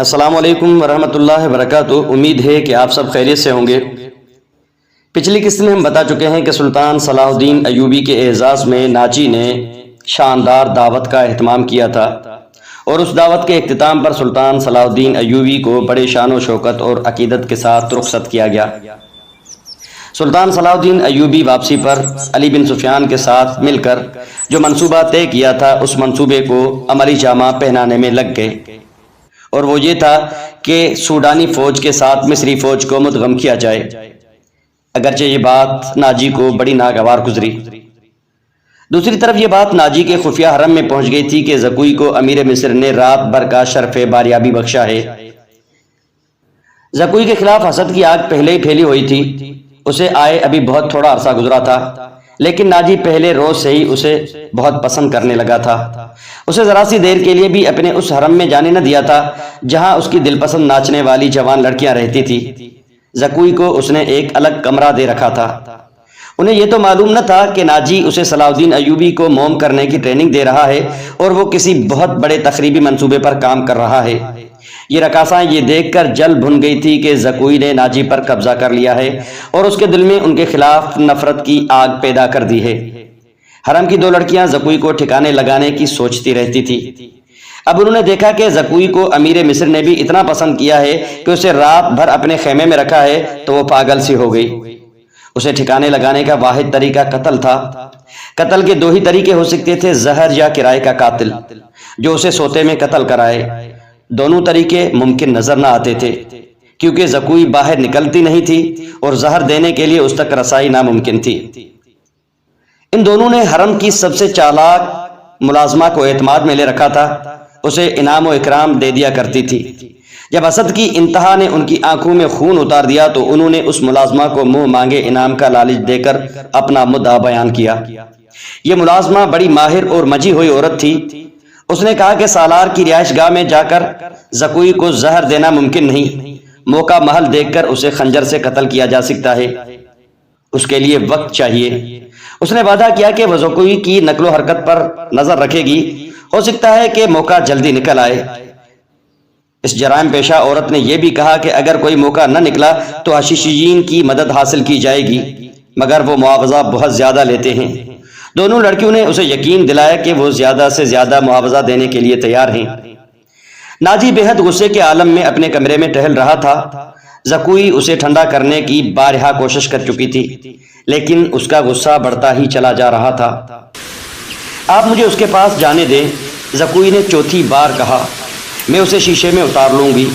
السلام علیکم ورحمۃ اللہ وبرکاتہ۔ امید ہے کہ آپ سب خیریت سے ہوں گے۔ پچھلی قسط میں ہم بتا چکے ہیں کہ سلطان صلاح الدین ایوبی کے اعزاز میں ناجی نے شاندار دعوت کا اہتمام کیا تھا، اور اس دعوت کے اختتام پر سلطان صلاح الدین ایوبی کو بڑے شان و شوکت اور عقیدت کے ساتھ رخصت کیا گیا۔ سلطان صلاح الدین ایوبی واپسی پر علی بن سفیان کے ساتھ مل کر جو منصوبہ طے کیا تھا، اس منصوبے کو عملی جامہ پہنانے میں لگ گئے، اور وہ یہ تھا کہ سوڈانی فوج کے ساتھ مصری فوج کو مدغم کیا جائے۔ اگرچہ یہ بات ناجی کو بڑی ناگوار گزری۔ دوسری طرف یہ بات ناجی کے خفیہ حرم میں پہنچ گئی تھی کہ زکوئی کو امیر مصر نے رات بھر کا شرف باریابی بخشا ہے۔ زکوئی کے خلاف حسد کی آگ پہلے ہی پھیلی ہوئی تھی، اسے آئے ابھی بہت تھوڑا عرصہ گزرا تھا، لیکن ناجی پہلے روز سے ہی اسے بہت پسند کرنے لگا تھا۔ اسے ذرا سی دیر کے لیے بھی اپنے اس حرم میں جانے نہ دیا تھا جہاں اس کی دل پسند ناچنے والی جوان لڑکیاں رہتی تھی۔ زکوئی کو اس نے ایک الگ کمرہ دے رکھا تھا۔ انہیں یہ تو معلوم نہ تھا کہ ناجی اسے صلاح الدین ایوبی کو موم کرنے کی ٹریننگ دے رہا ہے، اور وہ کسی بہت بڑے تخریبی منصوبے پر کام کر رہا ہے۔ یہ رقاصاں یہ دیکھ کر جل بھن گئی تھی کہ زکوئی نے ناجی پر قبضہ کر لیا ہے اور اس کے دل میں ان کے خلاف نفرت کی آگ پیدا کر دی ہے۔ حرم کی دو لڑکیاں زکوئی کو ٹھکانے لگانے کی سوچتی رہتی تھی۔ اب انہوں نے دیکھا کہ زکوئی کو امیر مصر نے بھی اتنا پسند کیا ہے کہ اسے رات بھر اپنے خیمے میں رکھا ہے، تو وہ پاگل سی ہو گئی۔ اسے ٹھکانے لگانے کا واحد طریقہ قتل تھا۔ قتل کے دو ہی طریقے ہو سکتے تھے، زہر یا کرائے کا قاتل جو اسے سوتے میں قتل کرائے۔ دونوں طریقے ممکن نظر نہ آتے تھے، کیونکہ زکوئی باہر نکلتی نہیں تھی اور زہر دینے کے لیے اس تک رسائی ناممکن تھی۔ ان دونوں نے حرم کی سب سے چالاک ملازمہ کو اعتماد میں لے رکھا تھا، اسے انعام و اکرام دے دیا کرتی تھی۔ جب حسد کی انتہا نے ان کی آنکھوں میں خون اتار دیا تو انہوں نے اس ملازمہ کو منہ مانگے انعام کا لالچ دے کر اپنا مدعا بیان کیا۔ یہ ملازمہ بڑی ماہر اور مجی ہوئی عورت تھی۔ اس نے کہا کہ سالار کی رہائش گاہ میں جا کر زکوئی کو زہر دینا ممکن نہیں، موقع محل دیکھ کر اسے خنجر سے قتل کیا جا سکتا ہے، اس کے لیے وقت چاہیے۔ اس نے وعدہ کیا کہ وہ زکوئی کی نقل و حرکت پر نظر رکھے گی، ہو سکتا ہے کہ موقع جلدی نکل آئے۔ اس جرائم پیشہ عورت نے یہ بھی کہا کہ اگر کوئی موقع نہ نکلا تو حشیشیین کی مدد حاصل کی جائے گی، مگر وہ معاوضہ بہت زیادہ لیتے ہیں۔ دونوں لڑکیوں نے اسے یقین دلایا کہ وہ زیادہ سے زیادہ معاوضہ دینے کے لیے تیار ہیں۔ ناجی بے حد غصے کے عالم میں اپنے کمرے میں ٹہل رہا تھا۔ زکوئی اسے ٹھنڈا کرنے کی بارہا کوشش کر چکی تھی، لیکن اس کا غصہ بڑھتا ہی چلا جا رہا تھا۔ آپ مجھے اس کے پاس جانے دیں، زکوئی نے چوتھی بار کہا۔ میں اسے شیشے میں اتار لوں گی،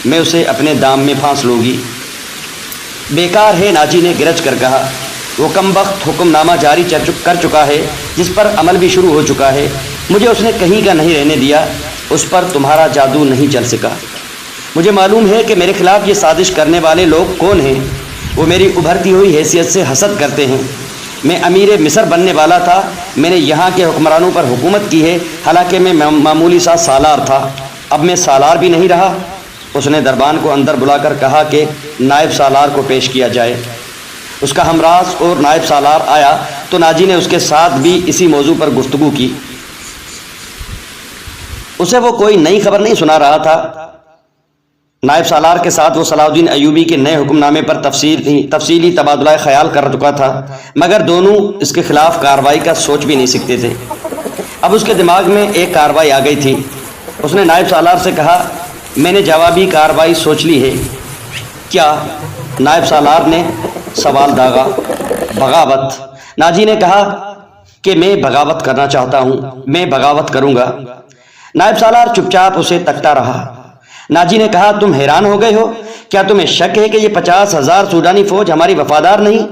میں اسے اپنے دام میں پھانس لوں گی۔ بیکار ہے، ناجی نے گرج کر کہا۔ وہ کم وقت حکم نامہ جاری کر چکا ہے جس پر عمل بھی شروع ہو چکا ہے۔ مجھے اس نے کہیں کا نہیں رہنے دیا، اس پر تمہارا جادو نہیں چل سکا۔ مجھے معلوم ہے کہ میرے خلاف یہ سازش کرنے والے لوگ کون ہیں۔ وہ میری ابھرتی ہوئی حیثیت سے حسد کرتے ہیں۔ میں امیر مصر بننے والا تھا، میں نے یہاں کے حکمرانوں پر حکومت کی ہے، حالانکہ میں معمولی سا سالار تھا، اب میں سالار بھی نہیں رہا۔ اس نے دربان کو اندر بلا کر کہا کہ نائب سالار کو پیش کیا جائے۔ اس کا ہمراز اور نائب سالار آیا تو ناجی نے اس کے ساتھ بھی اسی موضوع پر گفتگو کی۔ اسے وہ کوئی نئی خبر نہیں سنا رہا تھا۔ نائب سالار کے ساتھ وہ صلاح الدین ایوبی کے نئے حکم نامے پر تفصیلی تبادلہ خیال کر چکا تھا، مگر دونوں اس کے خلاف کارروائی کا سوچ بھی نہیں سکتے تھے۔ اب اس کے دماغ میں ایک کارروائی آ گئی تھی۔ اس نے نائب سالار سے کہا، میں نے جوابی کارروائی سوچ لی ہے۔ کیا؟ نائب سالار نے سوال داغا۔ بغاوت۔ ناجی نے کہا کہ میں بغاوت کرنا چاہتا ہوں، میں بغاوت کروں گا۔ نائب سالار چپ چاپ اسے تکتا رہا۔ ناجی نے کہا، تم حیران ہو گئے ہو؟ کیا تمہیں شک ہے کہ یہ 50,000 سوڈانی فوج ہماری وفادار نہیں؟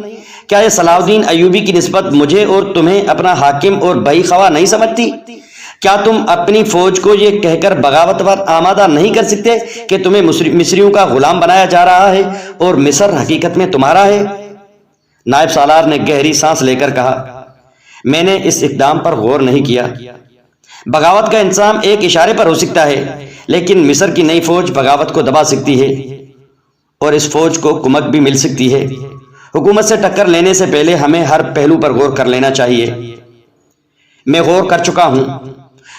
کیا یہ صلاح الدین ایوبی کی نسبت مجھے اور تمہیں اپنا حاکم اور بھائی خواہ نہیں سمجھتی؟ کیا تم اپنی فوج کو یہ کہہ کر بغاوت پر آمادہ نہیں کر سکتے کہ تمہیں مصریوں کا غلام بنایا جا رہا ہے اور مصر حقیقت میں تمہارا ہے؟ نائب سالار نے گہری سانس لے کر کہا، میں نے اس اقدام پر غور نہیں کیا۔ بغاوت کا انتظام ایک اشارے پر ہو سکتا ہے، لیکن مصر کی نئی فوج بغاوت کو دبا سکتی ہے، اور اس فوج کو کمک بھی مل سکتی ہے۔ حکومت سے ٹکر لینے سے پہلے ہمیں ہر پہلو پر غور کر لینا چاہیے۔ میں غور کر چکا ہوں۔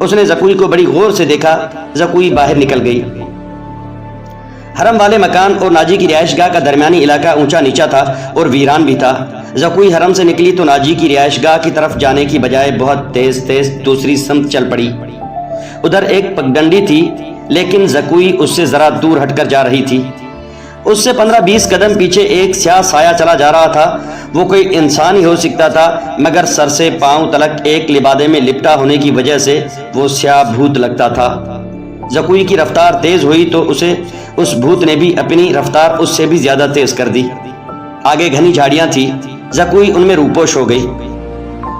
اس نے زکوی کو بڑی غور سے دیکھا۔ زکوی باہر نکل گئی۔ حرم والے مکان اور ناجی کی رہائش گاہ کا درمیانی علاقہ اونچا نیچا تھا اور ویران بھی تھا۔ زکوی حرم سے نکلی تو ناجی کی رہائش گاہ کی طرف جانے کی بجائے بہت تیز تیز دوسری سمت چل پڑی۔ ادھر ایک پگڈنڈی تھی، لیکن زکوی اس سے ذرا دور ہٹ کر جا رہی تھی۔ اس سے 15-20 قدم پیچھے ایک سیاہ سایہ چلا جا رہا تھا۔ وہ کوئی انسان ہی ہو سکتا تھا، مگر سر سے پاؤں تلک ایک لبادے میں لپٹا ہونے کی وجہ سے وہ سیاہ بھوت لگتا تھا۔ زکوی کی رفتار تیز ہوئی تو اس بھوت نے بھی اپنی رفتار اس سے بھی زیادہ تیز کر دی۔ آگے گھنی جھاڑیاں تھی، زکوی ان میں روپوش ہو گئی۔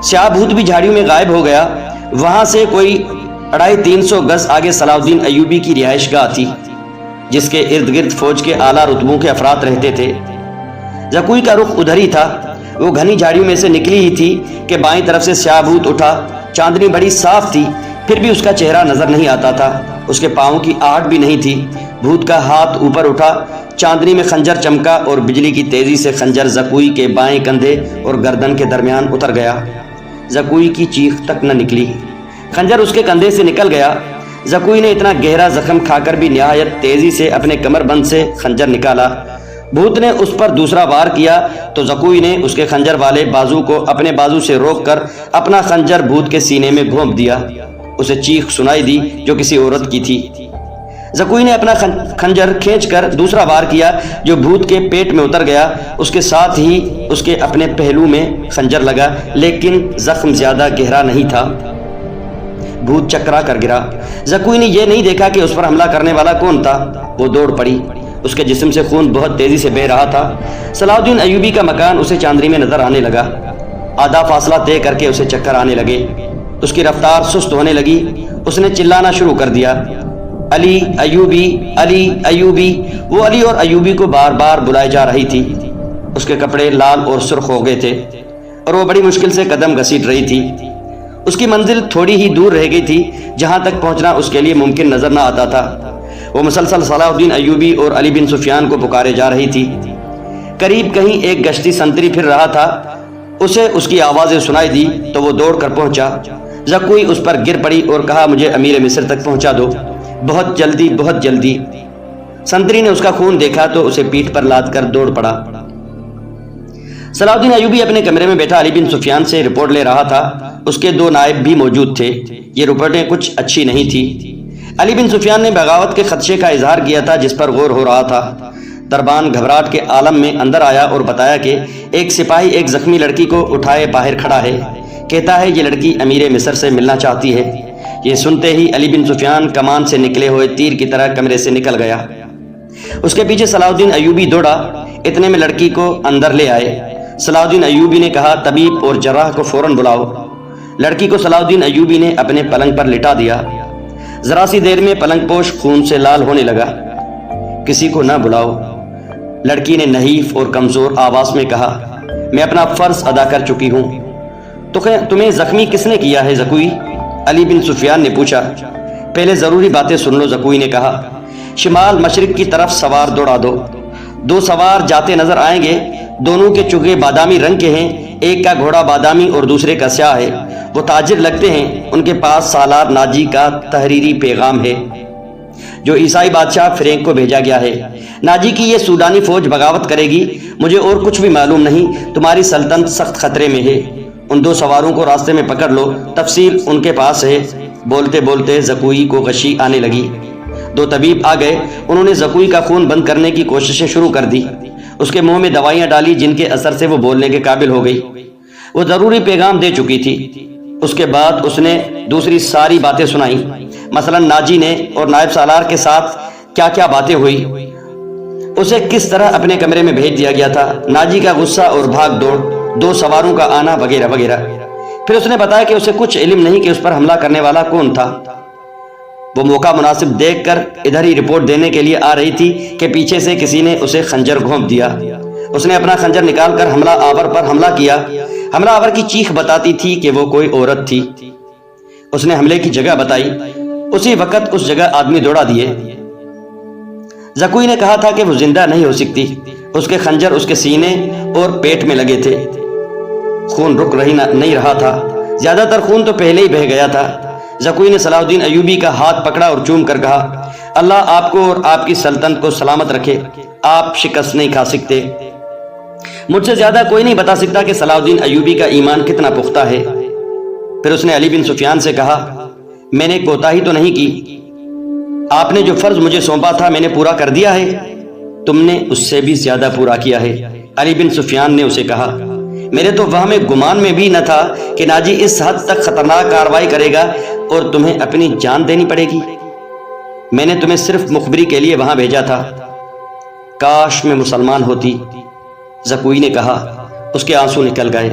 سیاہ بھوت بھی جھاڑیوں میں غائب ہو گیا۔ وہاں سے کوئی 250-300 گز آگے صلاح الدین ایوبی کی رہائش گاہ تھی، جس کے ارد گرد فوج کے اعلیٰ رتبوں کے افراد رہتے تھے۔ زکوی کا رخ ادھر ہی تھا۔ وہ گھنی جھاڑیوں میں سے نکلی ہی تھی کہ بائیں طرف سے سیاہ بھوت اٹھا۔ چاندنی بڑی صاف تھی، پھر بھی اس کا چہرہ نظر نہیں آتا تھا۔ اس کے پاؤں کی آہٹ بھی نہیں تھی۔ بھوت کا ہاتھ اوپر اٹھا، چاندنی میں خنجر چمکا اور بجلی کی تیزی سے خنجر زکوی کے بائیں کندھے اور گردن کے درمیان اتر گیا۔ زکوی کی چیخ تک نہ نکلی، خنجر اس کے کندھے سے نکل گیا۔ زکوی نے اتنا گہرا زخم کھا کر بھی نہایت تیزی سے اپنے کمر بند سے خنجر نکالا۔ بھوت نے اس پر دوسرا وار کیا تو زکوی نے اس کے خنجر والے بازو کو اپنے بازو سے روک کر اپنا خنجر بھوت کے سینے میں گھونپ دیا۔ اسے چیخ سنائی دی جو کسی عورت کی تھی۔ زکوی نے اپنا خنجر کھینچ کر دوسرا وار کیا جو بھوت کے پیٹ میں اتر گیا۔ اس کے ساتھ ہی اس کے اپنے پہلو میں خنجر لگا، لیکن زخم زیادہ گہرا نہیں تھا۔ بھوت چکرا کر گرا۔ زکوی نے یہ نہیں دیکھا کہ اس پر حملہ کرنے والا کون تھا۔ وہ دوڑ پڑی۔ اس کے جسم سے خون بہت تیزی سے بہہ رہا تھا۔ صلاح الدین ایوبی کا مکان اسے چاندنی میں نظر آنے لگا۔ آدھا فاصلہ طے کر کے اسے چکر آنے لگے۔ اس کی رفتار سست ہونے لگی۔ اس نے چلانا شروع کر دیا، علی ایوبی، علی ایوبی۔ وہ علی اور ایوبی کو بار بار بلائے جا رہی تھی۔ اس کے کپڑے لال اور سرخ ہو گئے تھے اور وہ بڑی مشکل سے قدم گھسیٹ رہی تھی۔ اس کی منزل تھوڑی ہی دور رہ گئی تھی، جہاں تک پہنچنا اس کے لیے ممکن نظر نہ آتا تھا۔ وہ مسلسل صلاح الدین ایوبی اور علی بن سفیان کو پکارے جا رہی تھی۔ قریب کہیں ایک گشتی سنتری پھر رہا تھا، اسے اس کی آوازیں سنائی دی تو وہ دوڑ کر پہنچا۔ زکوی اس پر گر پڑی اور کہا، مجھے امیر مصر تک پہنچا دو، بہت جلدی بہت جلدی۔ سنتری نے اس کا خون دیکھا تو اسے پیٹھ پر لاد کر دوڑ پڑا۔ صلاح الدین ایوبی اپنے کمرے میں بیٹھا علی بن سفیان سے رپورٹ لے رہا تھا۔ اس کے 2 نائب بھی موجود تھے۔ یہ رپورٹیں کچھ اچھی نہیں تھی۔ علی بن سفیان نے بغاوت کے خدشے کا اظہار کیا تھا جس پر غور ہو رہا تھا۔ دربان گھبراہٹ کے عالم میں اندر آیا اور بتایا کہ ایک سپاہی ایک زخمی لڑکی کو اٹھائے باہر کھڑا ہے، کہتا ہے یہ لڑکی امیر مصر سے ملنا چاہتی ہے۔ یہ سنتے ہی علی بن سفیان کمان سے نکلے ہوئے تیر کی طرح کمرے سے نکل گیا۔ اس کے پیچھے صلاح الدین ایوبی دوڑا۔ اتنے میں لڑکی کو اندر لے آئے۔ صلاح الدین ایوبی نے کہا، طبیب اور جراح کو فوراً بلاؤ۔ لڑکی کو صلاح الدین ایوبی نے اپنے پلنگ پر لٹا دیا۔ ذرا سی دیر میں پلنگ پوش خون سے لال ہونے لگا۔ کسی کو نہ بلاؤ، لڑکی نے نحیف اور کمزور آواز میں کہا، میں اپنا فرض ادا کر چکی ہوں۔ تمہیں زخمی کس نے کیا ہے زکوی؟ علی بن سفیان نے پوچھا۔ پہلے ضروری باتیں سن لو، زکوی نے کہا۔ شمال مشرق کی طرف سوار دوڑا دو۔ 2 سوار جاتے نظر آئیں گے۔ دونوں کے چگے بادامی رنگ کے ہیں، ایک کا گھوڑا بادامی اور دوسرے کا سیاہ ہے۔ وہ تاجر لگتے ہیں۔ ان کے پاس سالار ناجی کا تحریری پیغام ہے جو عیسائی بادشاہ فرینک کو بھیجا گیا ہے۔ ناجی کی یہ سوڈانی فوج بغاوت کرے گی۔ مجھے اور کچھ بھی معلوم نہیں، تمہاری سلطنت سخت خطرے میں ہے۔ ان 2 سواروں کو راستے میں پکڑ لو، تفصیل ان کے پاس ہے۔ بولتے بولتے زکوی کو غشی آنے لگی۔ 2 طبیب آ گئے۔ انہوں نے زکوی کا خون بند کرنے کی کوششیں شروع کر دی۔ اس کے منہ میں دوائیاں ڈالی جن کے اثر سے وہ بولنے کے قابل ہو گئی۔ وہ ضروری پیغام دے چکی تھی۔ اس کے بعد اس نے دوسری ساری باتیں سنائیں، مثلا ناجی نے اور نائب سالار کے ساتھ کیا کیا باتیں ہوئی، اسے کس طرح اپنے کمرے میں بھیج دیا گیا تھا، ناجی کا غصہ اور بھاگ دوڑ، 2 سواروں کا آنا وغیرہ وغیرہ۔ پھر اس نے بتایا کہ اسے کچھ علم نہیں کہ اس پر حملہ کرنے والا کون تھا۔ وہ موقع مناسب دیکھ کر ادھر ہی رپورٹ دینے کے لیے آ رہی تھی کہ پیچھے سے کسی نے اسے خنجر گھونپ دیا۔ اس نے اپنا خنجر نکال کر حملہ آور پر حملہ کیا۔ حملہ آور کی چیخ بتاتی تھی کہ وہ کوئی عورت تھی۔ اس نے حملے کی جگہ بتائی۔ اسی وقت اس جگہ آدمی دوڑا دیے۔ زکوی نے کہا تھا کہ وہ زندہ نہیں ہو سکتی۔ اس کے خنجر اس کے سینے اور پیٹ میں لگے تھے۔ خون رک نہیں رہا تھا۔ زیادہ تر خون تو پہلے ہی بہہ گیا تھا۔ زکوی نے صلاح الدین ایوبی کا ہاتھ پکڑا اور چوم کر کہا، اللہ آپ کو اور آپ کی سلطنت کو سلامت رکھے، آپ شکست نہیں کھا سکتے۔ مجھ سے زیادہ کوئی نہیں بتا سکتا کہ صلاح الدین ایوبی کا ایمان کتنا پختہ ہے۔ پھر اس نے علی بن سفیان سے کہا، میں نے کوتاہی تو نہیں کی، آپ نے جو فرض مجھے سونپا تھا میں نے پورا کر دیا ہے، تم نے اس سے بھی زیادہ پورا کیا ہے۔ علی بن سفیان نے اسے کہا، میرے تو وہم گمان میں بھی نہ تھا کہ ناجی اس حد تک خطرناک کارروائی کرے گا اور تمہیں اپنی جان دینی پڑے گی۔ میں نے تمہیں صرف مخبری کے لیے وہاں بھیجا تھا، کاش میں مسلمان ہوتی۔ زکوی نے کہا، اس کے آنسو نکل گئے۔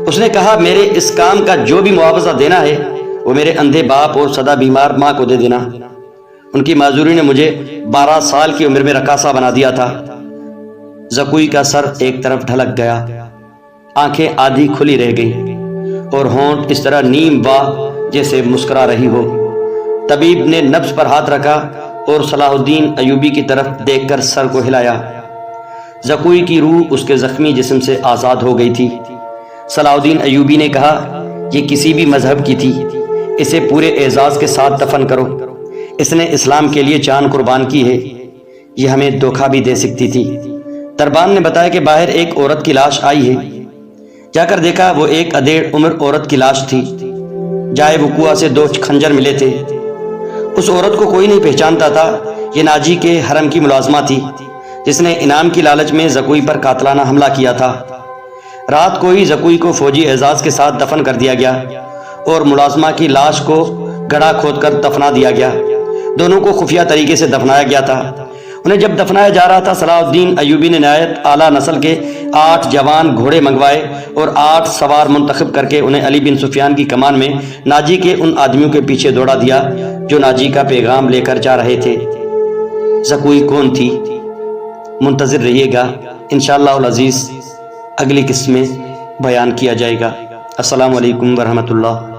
اس نے کہا، میرے اس کام کا جو بھی معاوضہ دینا ہے وہ میرے اندھے باپ اور سدا بیمار ماں کو دے دینا، ان کی معذوری نے مجھے 12 سال کی عمر میں رقاصہ بنا دیا تھا۔ زکوی کا سر ایک طرف ڈھلک گیا، آنکھیں آدھی کھلی رہ گئیں اور ہونٹ اس طرح نیم واہ جیسے مسکرا رہی ہو۔ طبیب نے نبض پر ہاتھ رکھا اور صلاح الدین ایوبی کی طرف دیکھ کر سر کو ہلایا۔ زکوی کی روح اس کے زخمی جسم سے آزاد ہو گئی تھی۔ صلاح الدین ایوبی نے کہا، یہ کسی بھی مذہب کی تھی، اسے پورے اعزاز کے ساتھ دفن کرو، اس نے اسلام کے لیے جان قربان کی ہے، یہ ہمیں دھوکہ بھی دے سکتی تھی۔ دربان نے بتایا کہ باہر ایک عورت کی لاش آئی ہے، جا کر دیکھا وہ ایک ادھیڑ عمر عورت کی لاش تھی، جائے وقوع سے 2 خنجر ملے تھے۔ اس عورت کو کوئی نہیں پہچانتا تھا، یہ ناجی کے حرم کی ملازمہ تھی جس نے انعام کی لالچ میں زکوی پر قاتلانہ حملہ کیا تھا۔ رات کو ہی زکوی کو فوجی اعزاز کے ساتھ دفن کر دیا گیا اور ملازمہ کی لاش کو گڑھا کھود کر دفنا دیا گیا۔ دونوں کو خفیہ طریقے سے دفنایا گیا تھا۔ انہیں جب دفنایا جا رہا تھا، صلاح الدین ایوبی نے نہایت اعلیٰ نسل کے 8 جوان گھوڑے منگوائے اور 8 سوار منتخب کر کے انہیں علی بن سفیان کی کمان میں ناجی کے ان آدمیوں کے پیچھے دوڑا دیا جو ناجی کا پیغام لے کر جا رہے تھے۔ زکوی کون تھی؟ منتظر رہیے گا، انشاءاللہ العزیز اگلی قسط میں بیان کیا جائے گا۔ السلام علیکم ورحمۃ اللہ۔